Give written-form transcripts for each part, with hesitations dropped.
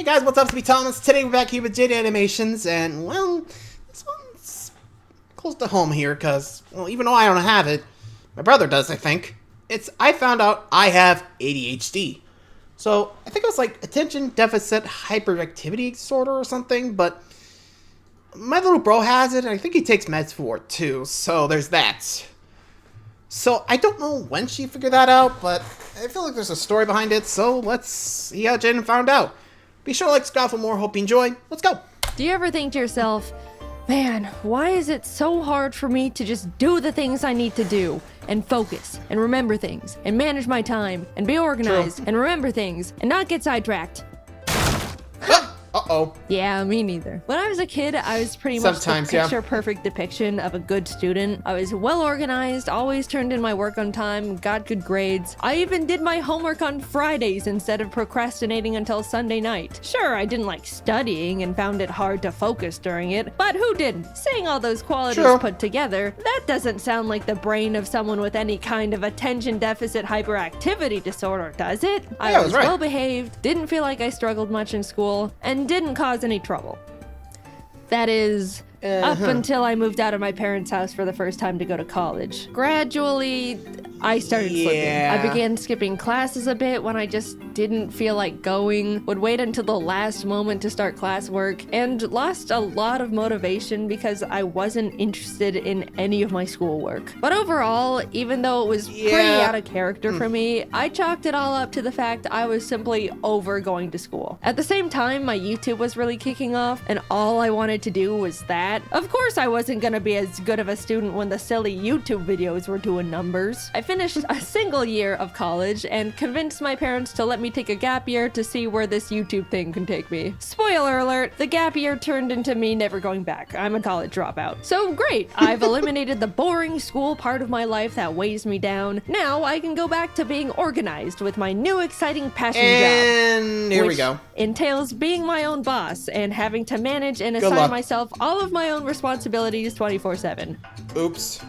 Hey guys, what's up? It's me, Thomas. Today we're back here with Jaiden Animations, and, well, this one's close to home here, because, well, even though I don't have it, my brother does, I think. I found out I have ADHD. So, I think it was like attention deficit hyperactivity disorder or something, but my little bro has it, and I think he takes meds for it too, so there's that. So, I don't know when she figured that out, but I feel like there's a story behind it, so let's see how Jaiden found out. Be sure to like, subscribe for more. Hope you enjoy. Let's go. Do you ever think to yourself, man, why is it so hard for me to just do the things I need to do and focus and remember things and manage my time and be organized and remember things and not get sidetracked? Uh-oh. Yeah, me neither. When I was a kid, I was pretty much the picture-perfect depiction of a good student. I was well-organized, always turned in my work on time, got good grades. I even did my homework on Fridays instead of procrastinating until Sunday night. Sure, I didn't like studying and found it hard to focus during it, but who didn't? Saying all those qualities put together, that doesn't sound like the brain of someone with any kind of attention deficit hyperactivity disorder, does it? I was well-behaved, didn't feel like I struggled much in school, and didn't cause any trouble. That is, up until I moved out of my parents' house for the first time to go to college. Gradually, I started slipping. I began skipping classes a bit when I just didn't feel like going, would wait until the last moment to start classwork, and lost a lot of motivation because I wasn't interested in any of my schoolwork. But overall, even though it was pretty out of character for me, I chalked it all up to the fact I was simply over going to school. At the same time, my YouTube was really kicking off, and all I wanted to do was that. Of course I wasn't gonna be as good of a student when the silly YouTube videos were doing numbers. I finished a single year of college and convinced my parents to let me take a gap year to see where this YouTube thing can take me. Spoiler alert, the gap year turned into me never going back. I'm a college dropout. So great, I've eliminated the boring school part of my life that weighs me down. Now I can go back to being organized with my new exciting passion job. And here we go. Entails being my own boss and having to manage and assign myself all of my own responsibilities 24/7. Oops.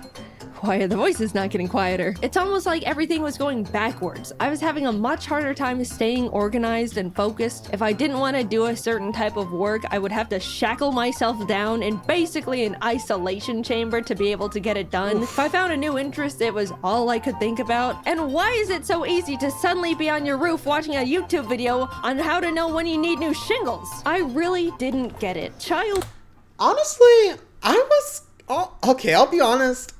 Why are the voices not getting quieter? It's almost like everything was going backwards. I was having a much harder time staying organized and focused. If I didn't want to do a certain type of work, I would have to shackle myself down in basically an isolation chamber to be able to get it done. If I found a new interest, it was all I could think about. And why is it so easy to suddenly be on your roof watching a YouTube video on how to know when you need new shingles? I really didn't get it. Honestly, okay, I'll be honest.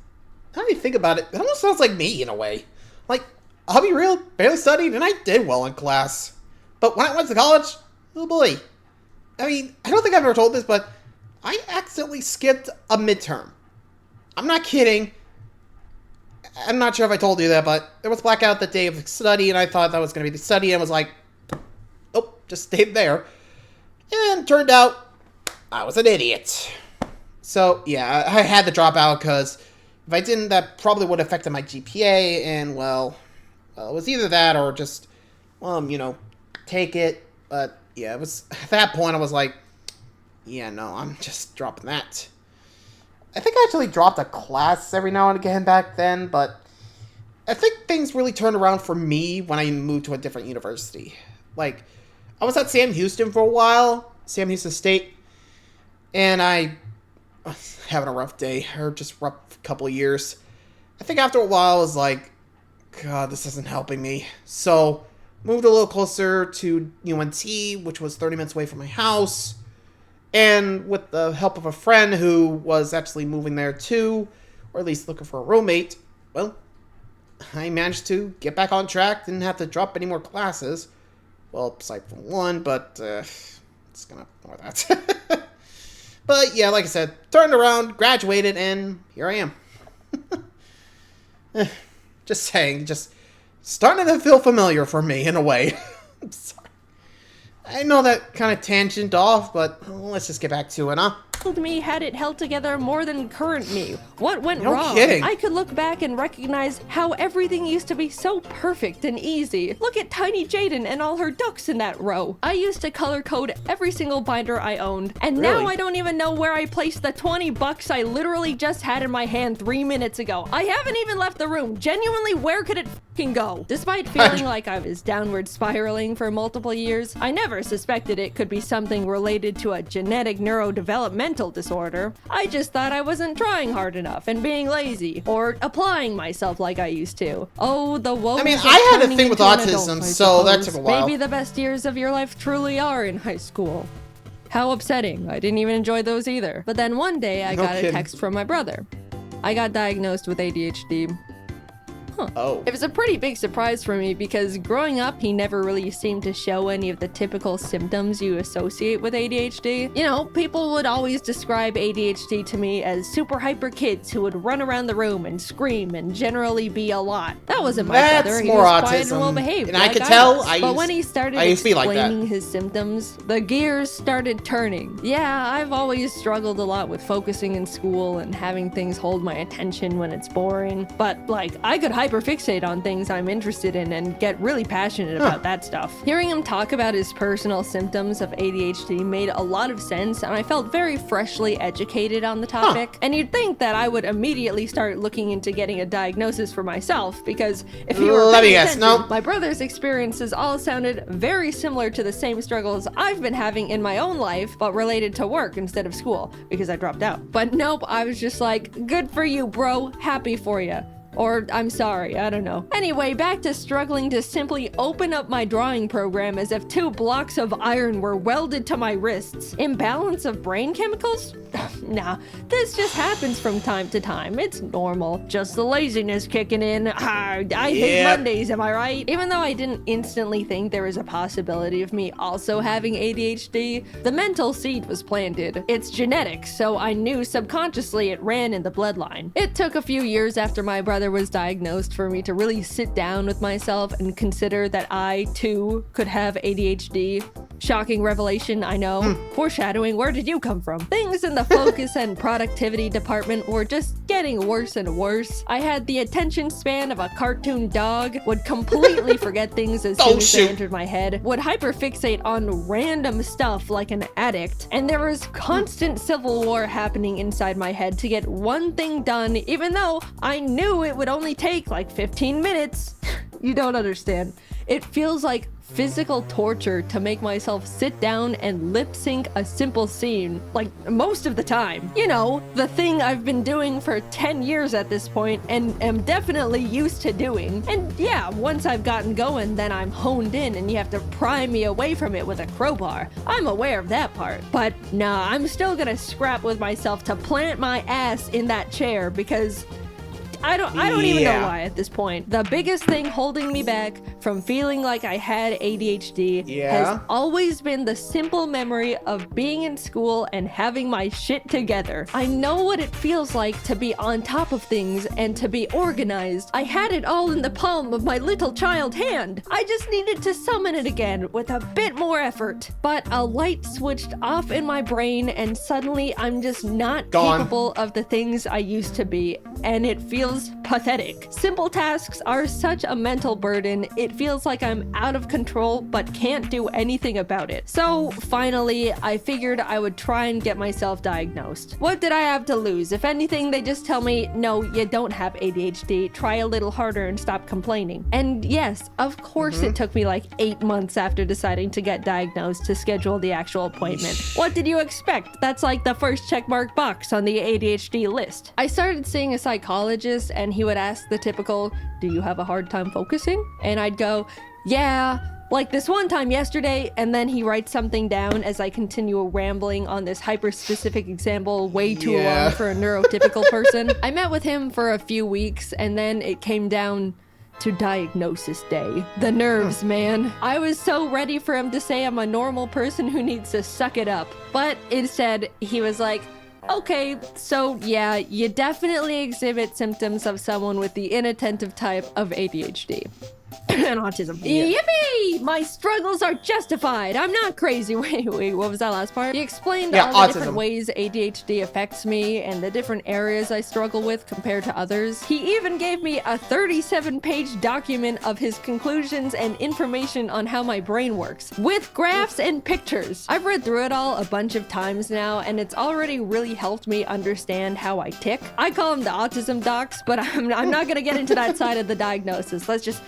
Now you think about it, it almost sounds like me in a way. Like, I'll be real, barely studied, and I did well in class. But when I went to college, oh boy. I mean, I don't think I've ever told this, but I accidentally skipped a midterm. I'm not kidding. I'm not sure if I told you that, but there was blackout the day of study, and I thought that was going to be the study, and was like, oh, just stayed there. And turned out, I was an idiot. So, yeah, I had to drop out, because if I didn't, that probably would have affected my GPA, and, well, it was either that or just, take it. But, yeah, it was, at that point, I was like, yeah, no, I'm just dropping that. I think I actually dropped a class every now and again back then, but I think things really turned around for me when I moved to a different university. Like, I was at Sam Houston for a while, Sam Houston State, and I was having a rough day, or just rough couple of years. I think after a while I was like, God, this isn't helping me. So, moved a little closer to UNT, which was 30 minutes away from my house. And with the help of a friend who was actually moving there too, or at least looking for a roommate, well, I managed to get back on track, didn't have to drop any more classes. Well, aside from one, but it's gonna ignore that. But yeah, like I said, turned around, graduated, and here I am. Just saying, just starting to feel familiar for me in a way. I'm sorry. I know that kind of tangent off, but let's just get back to it, huh? baffled me had it held together more than current me. What went No wrong? kidding. I could look back and recognize how everything used to be so perfect and easy. Look at tiny Jaiden and all her ducks in that row. I used to color code every single binder I owned, and now I don't even know where I placed the 20 bucks I literally just had in my hand 3 minutes ago. I haven't even left the room. Genuinely, where could it f***ing go? Despite feeling like I was downward spiraling for multiple years, I never suspected it could be something related to a genetic neurodevelopmental disorder. I just thought I wasn't trying hard enough and being lazy, or applying myself like I used to. Oh, the woes I mean, of I had a turning thing with into an autism, adult, I so that suppose. took a while. Maybe the best years of your life truly are in high school. How upsetting. I didn't even enjoy those either. But then one day I got a text from my brother. I got diagnosed with ADHD. Oh. It was a pretty big surprise for me because growing up, he never really seemed to show any of the typical symptoms you associate with ADHD. You know, people would always describe ADHD to me as super hyper kids who would run around the room and scream and generally be a lot. That wasn't my brother. He more was quiet autism. and well behaved. And I like could tell. was. I but used, when he started I used to be like explaining that. his symptoms, the gears started turning. Yeah, I've always struggled a lot with focusing in school and having things hold my attention when it's boring. But like, I could hyperfixate on things I'm interested in and get really passionate about that stuff. Hearing him talk about his personal symptoms of ADHD made a lot of sense, and I felt very freshly educated on the topic. And you'd think that I would immediately start looking into getting a diagnosis for myself, because if you were paying attention, my brother's experiences all sounded very similar to the same struggles I've been having in my own life, but related to work instead of school, because I dropped out. But nope, I was just like, good for you, bro, happy for you. Or, I'm sorry, I don't know. Anyway, back to struggling to simply open up my drawing program as if 2 blocks of iron were welded to my wrists. Imbalance of brain chemicals? Nah, this just happens from time to time. It's normal. Just the laziness kicking in. I hate Mondays, am I right? Even though I didn't instantly think there was a possibility of me also having ADHD, the mental seed was planted. It's genetic, so I knew subconsciously it ran in the bloodline. It took a few years after my brother was diagnosed for me to really sit down with myself and consider that I, too, could have ADHD. Shocking revelation, I know. Foreshadowing, where did you come from? Things in the focus and productivity department were just getting worse and worse. I had the attention span of a cartoon dog, would completely forget things as soon as they entered my head, would hyperfixate on random stuff like an addict, and there was constant civil war happening inside my head to get one thing done, even though I knew it would only take like 15 minutes. You don't understand. It feels like physical torture to make myself sit down and lip sync a simple scene, like most of the time. You know, the thing I've been doing for 10 years at this point and am definitely used to doing. And yeah, once I've gotten going, then I'm honed in and you have to pry me away from it with a crowbar. I'm aware of that part. But nah, I'm still gonna scrap with myself to plant my ass in that chair because I don't even know why at this point. The biggest thing holding me back from feeling like I had ADHD has always been the simple memory of being in school and having my shit together. I know what it feels like to be on top of things and to be organized. I had it all in the palm of my little child hand. I just needed to summon it again with a bit more effort. But a light switched off in my brain and suddenly I'm just not capable of the things I used to be, and it feels pathetic. Simple tasks are such a mental burden, it feels like I'm out of control but can't do anything about it. So finally, I figured I would try and get myself diagnosed. What did I have to lose? If anything, they just tell me, no, you don't have ADHD, try a little harder and stop complaining. And yes, of course it took me like 8 months after deciding to get diagnosed to schedule the actual appointment. What did you expect? That's like the first checkmark box on the ADHD list. I started seeing a psychologist and he would ask the typical, do you have a hard time focusing? And I'd go, yeah, like this one time yesterday, and then he writes something down as I continue rambling on this hyper-specific example way too long for a neurotypical person. I met with him for a few weeks, and then it came down to diagnosis day. The nerves, man. I was so ready for him to say I'm a normal person who needs to suck it up. But instead, he was like, okay, so yeah, you definitely exhibit symptoms of someone with the inattentive type of ADHD. and autism. Yeah. Yippee! My struggles are justified. I'm not crazy. Wait, what was that last part? He explained Yeah, all the autism. different ways ADHD affects me and the different areas I struggle with compared to others. He even gave me a 37-page document of his conclusions and information on how my brain works, with graphs and pictures. I've read through it all a bunch of times now, and it's already really helped me understand how I tick. I call them the autism docs, but I'm not gonna get into that side of the diagnosis. Let's just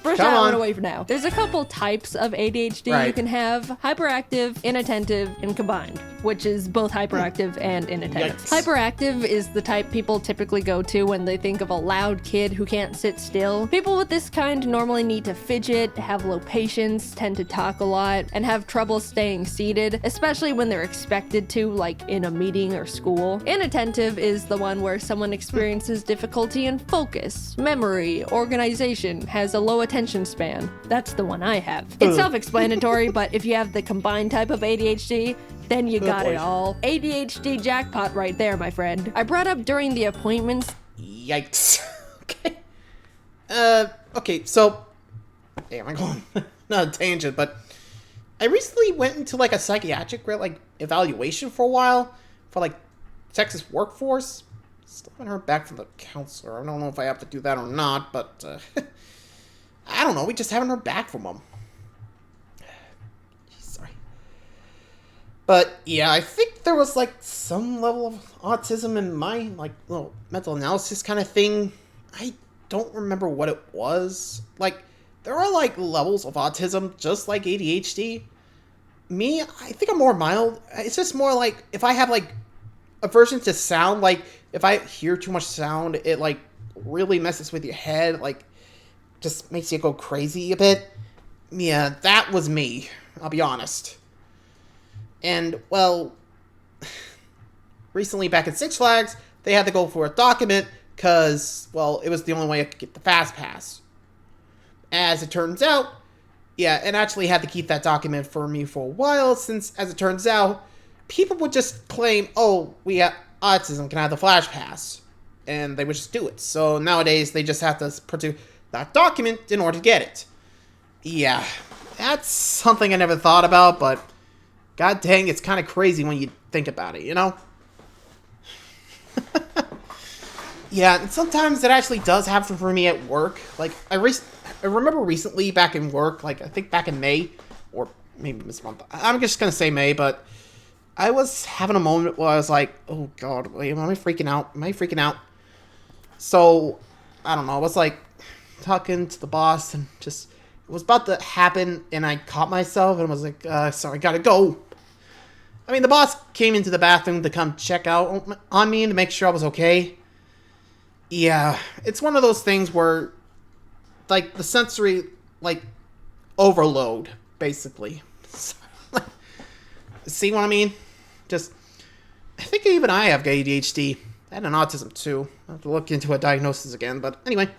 brush that one away for now. There's a couple types of ADHD you can have: hyperactive, inattentive, and combined, which is both hyperactive and inattentive. Yikes. Hyperactive is the type people typically go to when they think of a loud kid who can't sit still. People with this kind normally need to fidget, have low patience, tend to talk a lot, and have trouble staying seated, especially when they're expected to, like in a meeting or school. Inattentive is the one where someone experiences difficulty in focus, memory, organization, has a low attention span. That's the one I have. It's self-explanatory, but if you have the combined type of ADHD, then you got it all. ADHD jackpot right there, my friend. I brought up during the appointments. Yikes. Okay. Okay, so... Damn, I'm going... Not a tangent, but... I recently went into, like, a psychiatric, like, evaluation for a while. For, like, Texas workforce. Still haven't heard back from the counselor. I don't know if I have to do that or not, but... I don't know, we just haven't heard back from them. Sorry. But, yeah, I think there was, like, some level of autism in my, like, little mental analysis kind of thing. I don't remember what it was. Like, there are, like, levels of autism, just like ADHD. Me, I think I'm more mild. It's just more like, if I have, like, aversion to sound, like, if I hear too much sound, it, like, really messes with your head, like, just makes you go crazy a bit. Yeah, that was me, I'll be honest. And, well, recently back at Six Flags, they had to go for a document because, well, it was the only way I could get the Fast Pass. As it turns out, yeah, and actually had to keep that document for me for a while, since, as it turns out, people would just claim, oh, we have autism, can I have the Flash Pass? And they would just do it. So nowadays, they just have to produce that document in order to get it. Yeah, that's something I never thought about, but god dang, it's kind of crazy when you think about it, you know? Yeah, and sometimes it actually does happen for me at work. Like, I remember recently back in work, like, I think back in May, or maybe this month. I'm just gonna say May, but I was having a moment where I was like, oh god, wait, am I freaking out? Am I freaking out? So, I don't know, I was like, talking to the boss, and just, it was about to happen, and I caught myself, and was like, sorry, gotta go. I mean, the boss came into the bathroom to come check out on me to make sure I was okay. Yeah, it's one of those things where, like, the sensory, like, overload, basically. See what I mean? Just, I think even I have ADHD and an autism too. I have to look into a diagnosis again, but anyway.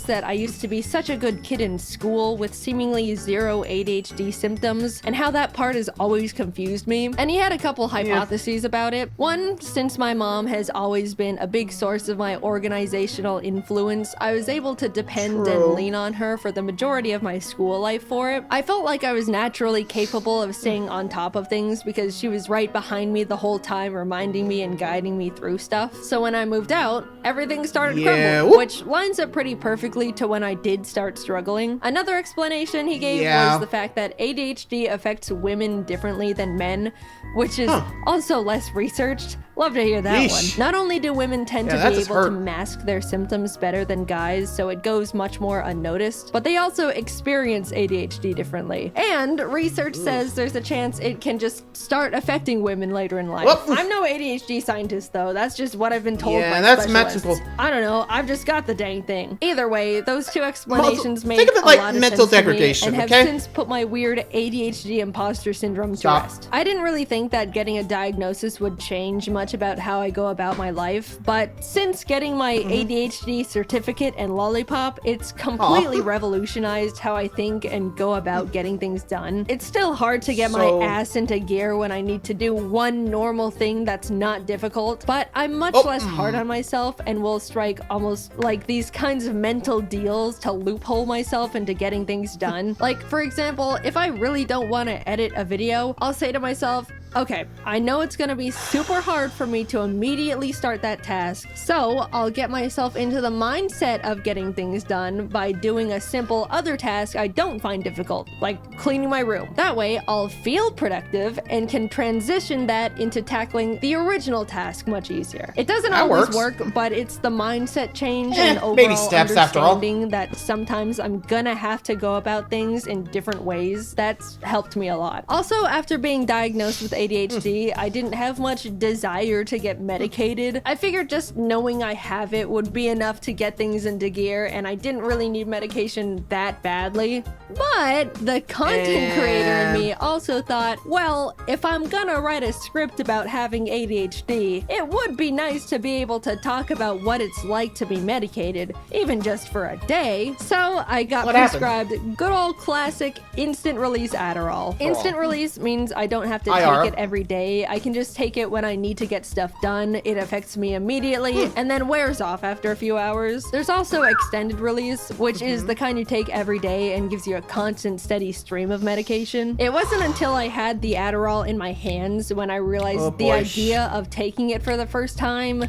That I used to be such a good kid in school with seemingly zero ADHD symptoms, and how that part has always confused me. And he had a couple hypotheses about it. One, since my mom has always been a big source of my organizational influence, I was able to depend and lean on her for the majority of my school life for it. I felt like I was naturally capable of staying on top of things because she was right behind me the whole time, reminding me and guiding me through stuff. So when I moved out, everything started crumbling, which lines up pretty perfectly to when I did start struggling. Another explanation he gave was the fact that ADHD affects women differently than men, which is also less researched. Love to hear that one. Not only do women tend to be able to mask their symptoms better than guys, so it goes much more unnoticed, but they also experience ADHD differently. And research says there's a chance it can just start affecting women later in life. I'm no ADHD scientist, though. That's just what I've been told by specialists. I don't know. I've just got the dang thing. Either way, those two explanations make think of it like a lot mental of sense degradation, to me and have since put my weird ADHD imposter syndrome to rest. I didn't really think that getting a diagnosis would change much about how I go about my life, but since getting my ADHD certificate and lollipop, it's completely revolutionized how I think and go about getting things done. It's still hard to get my ass into gear when I need to do one normal thing that's not difficult, but I'm much less hard on myself and will strike almost like these kinds of mental mental deals to loophole myself into getting things done. Like, for example, if I really don't want to edit a video, I'll say to myself, okay, I know it's gonna be super hard for me to immediately start that task, so I'll get myself into the mindset of getting things done by doing a simple other task I don't find difficult, like cleaning my room. That way, I'll feel productive and can transition that into tackling the original task much easier. It doesn't always work, but it's the mindset change and overall baby steps understanding that sometimes I'm gonna have to go about things in different ways that's helped me a lot. Also, after being diagnosed with ADHD, I didn't have much desire to get medicated. I figured just knowing I have it would be enough to get things into gear, and I didn't really need medication that badly. But the content creator in me also thought, well, if I'm gonna write a script about having ADHD, it would be nice to be able to talk about what it's like to be medicated, even just for a day. So I got prescribed good old classic instant release Adderall. Instant release means I don't have to take it every day. I can just take it when I need to get stuff done. It affects me immediately and then wears off after a few hours. There's also extended release, which is the kind you take every day and gives you a constant steady stream of medication. It wasn't until I had the Adderall in my hands when I realized the idea of taking it for the first time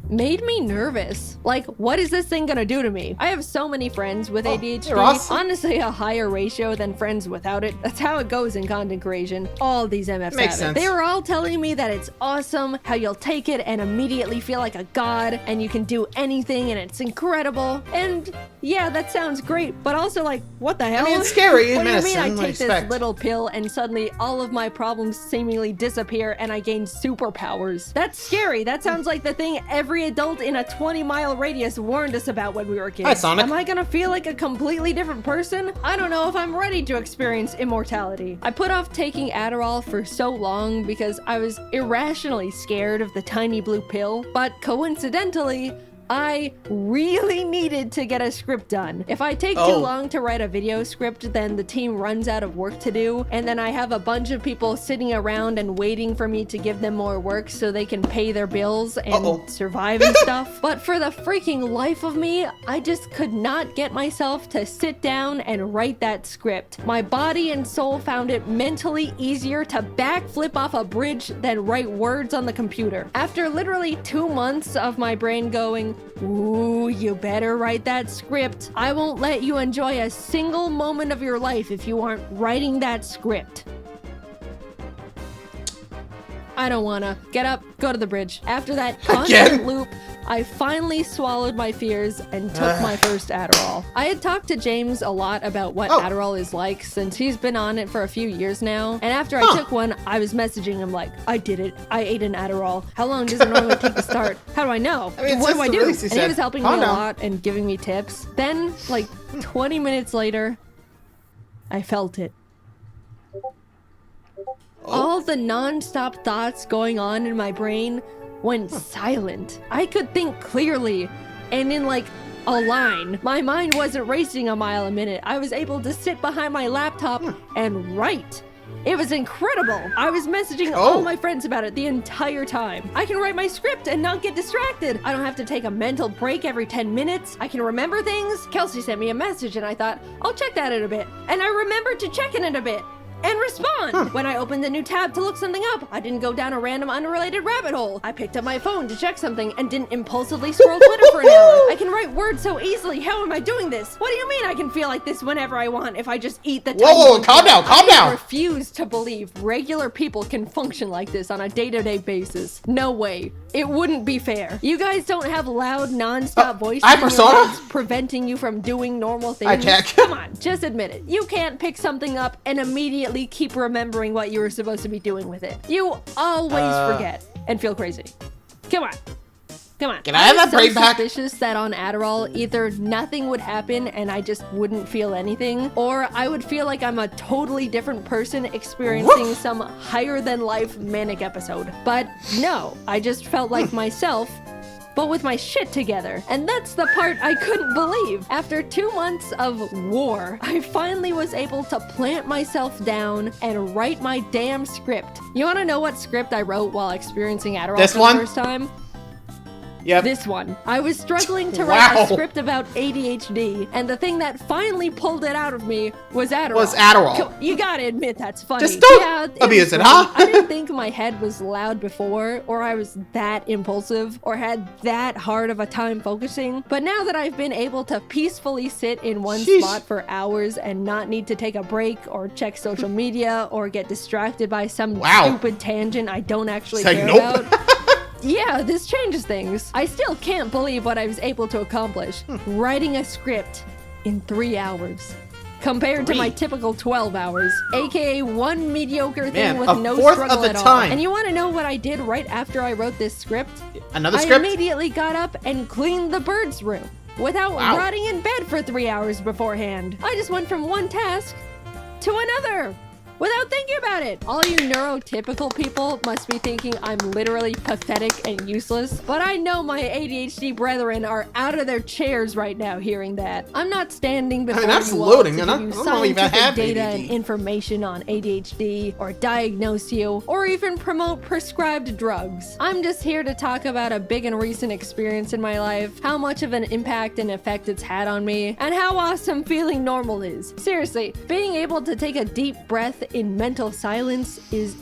made me nervous. Like, what is this thing gonna do to me? I have so many friends with ADHD. Honestly, a higher ratio than friends without it. That's how it goes in content creation. All these MFs have it. They were all telling me that it's awesome, how you'll take it and immediately feel like a god, and you can do anything, and it's incredible. And yeah, that sounds great, but also like, what the hell? I mean, it's scary. What do you mean I take this little pill and suddenly all of my problems seemingly disappear and I gain superpowers? That's scary. That sounds like the thing every adult in a 20-mile radius warned us about when we were kids. Hi, Sonic. Am I gonna feel like a completely different person? I don't know if I'm ready to experience immortality. I put off taking Adderall for so long because I was irrationally scared of the tiny blue pill, but coincidentally, I really needed to get a script done. If I take too long to write a video script, then the team runs out of work to do, and then I have a bunch of people sitting around and waiting for me to give them more work so they can pay their bills and survive and stuff. But for the freaking life of me, I just could not get myself to sit down and write that script. My body and soul found it mentally easier to backflip off a bridge than write words on the computer. After literally 2 months of my brain going, ooh, you better write that script. I won't let you enjoy a single moment of your life if you aren't writing that script. I don't wanna. Get up, go to the bridge. After that constant loop, I finally swallowed my fears and took my first Adderall. I had talked to James a lot about what Adderall is like since he's been on it for a few years now. And after I took one, I was messaging him like, I did it. I ate an Adderall. How long does it normally take to start? How do I know? What do I do? And he was helping me a lot and giving me tips. Then, like 20 minutes later, I felt it. All the non-stop thoughts going on in my brain went silent. I could think clearly and in like a line. My mind wasn't racing a mile a minute. I was able to sit behind my laptop and write. It was incredible. I was messaging all my friends about it the entire time. I can write my script and not get distracted. I don't have to take a mental break every 10 minutes. I can remember things. Kelsey sent me a message and I thought, I'll check that in a bit. And I remembered to check in a bit and respond. When I opened a new tab to look something up, I didn't go down a random unrelated rabbit hole. I picked up my phone to check something and didn't impulsively scroll Twitter for an hour. I can write words so easily. How am I doing this? What do you mean I can feel like this whenever I want if I just eat the Whoa, calm down. I refuse to believe regular people can function like this on a day-to-day basis. No way. It wouldn't be fair. You guys don't have loud, non-stop voices in your heads preventing you from doing normal things. Come on, just admit it. You can't pick something up and immediately keep remembering what you were supposed to be doing with it. You always forget and feel crazy. Come on. Come on. Can I have that brain back? I'm suspicious that on Adderall, either nothing would happen and I just wouldn't feel anything, or I would feel like I'm a totally different person experiencing some higher-than-life manic episode. But no, I just felt like myself, but with my shit together. And that's the part I couldn't believe. After 2 months of war, I finally was able to plant myself down and write my damn script. You wanna know what script I wrote while experiencing Adderall for the first time? Yep. This one. I was struggling to write a script about ADHD, and the thing that finally pulled it out of me was Adderall. You gotta admit that's funny. Just don't abuse it, huh? I didn't think my head was loud before, or I was that impulsive, or had that hard of a time focusing. But now that I've been able to peacefully sit in one spot for hours and not need to take a break or check social media or get distracted by some stupid tangent I don't actually care about. Yeah, this changes things. I still can't believe what I was able to accomplish. Writing a script in 3 hours. Compared to my typical 12 hours, aka one mediocre thing with no struggle at all. And you want to know what I did right after I wrote this script? Another script? I immediately got up and cleaned the bird's room without rotting in bed for 3 hours beforehand. I just went from one task to another without thinking about it. All you neurotypical people must be thinking I'm literally pathetic and useless, but I know my ADHD brethren are out of their chairs right now hearing that. I'm not standing before you all to give you scientific data and information on ADHD, or diagnose you, or even promote prescribed drugs. I'm just here to talk about a big and recent experience in my life, how much of an impact and effect it's had on me, and how awesome feeling normal is. Seriously, being able to take a deep breath in mental silence is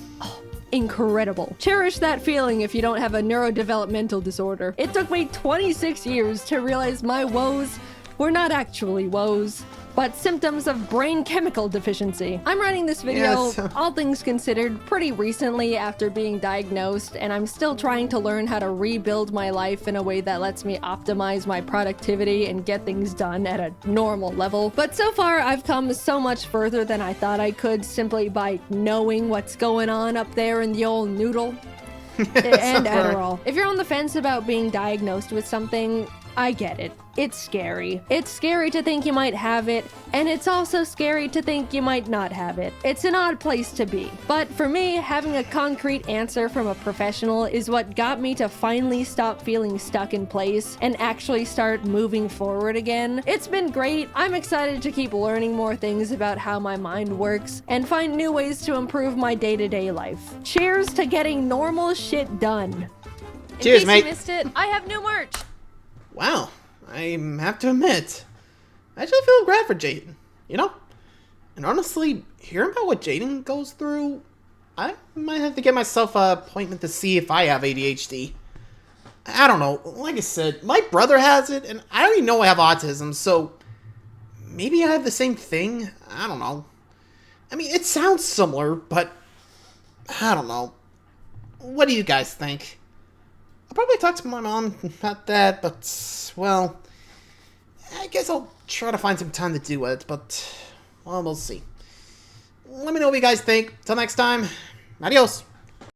incredible. Cherish that feeling if you don't have a neurodevelopmental disorder. It took me 26 years to realize my woes were not actually woes, but symptoms of brain chemical deficiency. I'm writing this video, all things considered, pretty recently after being diagnosed, and I'm still trying to learn how to rebuild my life in a way that lets me optimize my productivity and get things done at a normal level. But so far, I've come so much further than I thought I could simply by knowing what's going on up there in the old noodle. And Adderall. If you're on the fence about being diagnosed with something, I get it. It's scary. It's scary to think you might have it, and it's also scary to think you might not have it. It's an odd place to be. But for me, having a concrete answer from a professional is what got me to finally stop feeling stuck in place and actually start moving forward again. It's been great. I'm excited to keep learning more things about how my mind works and find new ways to improve my day-to-day life. Cheers to getting normal shit done. Cheers, mate. In case you missed it, I have new merch. Wow, I have to admit, I actually feel glad for Jaiden, you know? And honestly, hearing about what Jaiden goes through, I might have to get myself an appointment to see if I have ADHD. I don't know, like I said, my brother has it, and I already know I have autism, so maybe I have the same thing? I don't know. I mean, it sounds similar, but I don't know. What do you guys think? I'll probably talk to my mom about that, but, well, I guess I'll try to find some time to do it, but, well, we'll see. Let me know what you guys think. Till next time, adios.